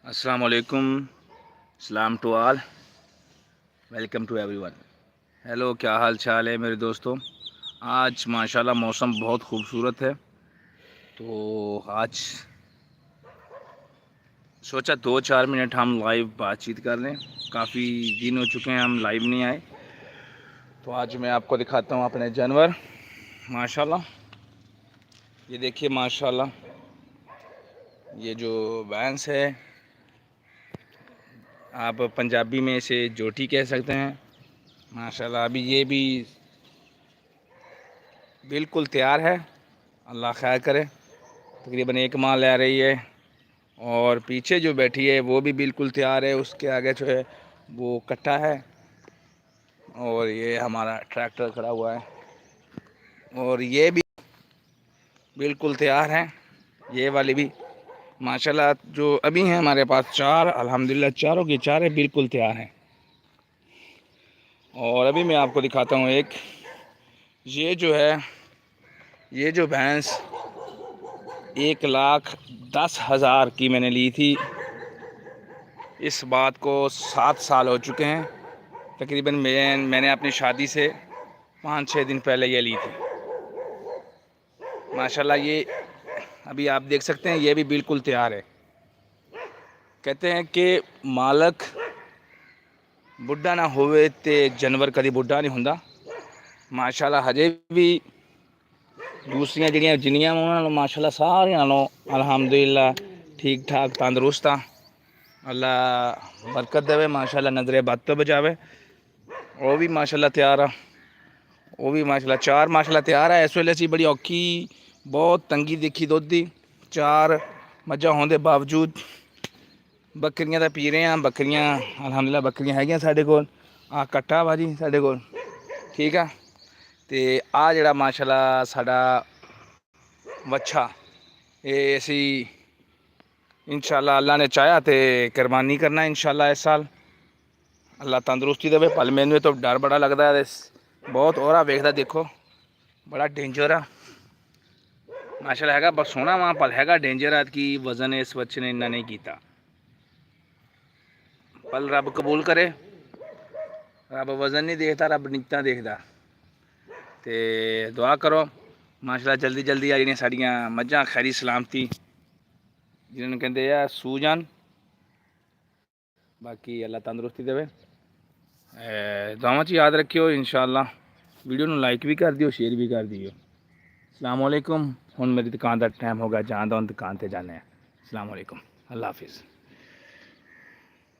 अस्सलाम वालेकुम, सलाम to all, welcome to everyone. Hello, क्या हाल चाल है मेरे दोस्तों। आज माशाल्लाह मौसम बहुत खूबसूरत है, तो आज सोचा 2-4 मिनट हम लाइव बातचीत कर लें। काफ़ी दिन हो चुके हैं हम लाइव नहीं आए, तो आज मैं आपको दिखाता हूँ अपने जानवर। माशाल्लाह, ये देखिए माशाल्लाह, ये जो भैंस है, आप पंजाबी में इसे जोटी कह सकते हैं। माशाल्लाह अभी ये भी बिल्कुल तैयार है, अल्लाह खैर करे। तकरीबन 1 माह ले रही है, और पीछे जो बैठी है वो भी बिल्कुल तैयार है। उसके आगे जो है वो कट्टा है, और ये हमारा ट्रैक्टर खड़ा हुआ है, और ये भी बिल्कुल तैयार है। ये वाली भी माशाल्लाह जो अभी हैं हमारे पास 4, अल्हम्दुलिल्लाह चारों की चारें बिल्कुल तैयार हैं। और अभी मैं आपको दिखाता हूँ एक, ये जो है, ये जो भैंस 1,10,000 की मैंने ली थी, इस बात को 7 साल हो चुके हैं। तकरीबन मैंने अपनी शादी से 5-6 दिन पहले ये ली थी। माशाल्लाह ये अभी आप देख सकते हैं, ये भी बिल्कुल तैयार है। कहते हैं कि मालक बुढ़ा ना होवे ते जानवर कभी बुढ़ा नहीं हुंदा। माशाल्लाह हजे भी दूसरियां जिहड़ियां जिन्नियां उन्हां नालों माशाल्लाह सारियां नालों अल्हम्दुलिल्लाह ठीक ठाक तंदरुस्त आ। अल्लाह बरकत देवे, माशाल्लाह नजरे बद तो बचावे। वो भी माशाल्लाह तैयार आ, वो भी माशाल्लाह 4 माशाल्लाह तैयार है। इस वेले असीं बड़ी औखी बहुत तंगी देखी दुध दी, 4 मझां होने के बावजूद बकरियां दा पी रहे हैं। बकरियां अल्हम्दुलिल्लाह बकरियां हैगियां साडे कोल। आ कट्टा वा जी साडे कोल, ठीक है। ते आ जिहड़ा माशाल्लाह साडा वच्छा, ये असी इंशाल्लाह अल्लाह ने चाहा तो कुरबानी करना इंशाल्लाह इस साल। अल्लाह तंदुरुस्ती देवे। पल मैनू तो डर बड़ा लगता है, बहुत ओहरा वेखदा, देखो बड़ा डेंजर आ। माशाल्लाह हैगा बस सोहना वहाँ पल हैगा डेंजर आ कि वजन इस बच्चे ने इन्ना नहीं किया। पल रब कबूल करे, रब वजन नहीं देखता, रब नीयतां देखदा। ते दुआ करो माशाल्लाह जल्दी जल्दी आ जिहड़ियां साडियां मझां खैरी सलामती जिन्होंने कहते हैं सू जान। बाकी अल्लाह तंदुरुस्ती देवे। दुआवां च याद रखियो इंशाल्लाह। वीडियो नूं लाइक भी कर दियो, शेयर भी कर दियो। अस्सलाम वालेकुम। हुण मेरी दुकान का टाइम हो गया, जांदा हूं दुकान ते जाने। अस्सलाम वालेकुम, अल्लाह हाफिज़।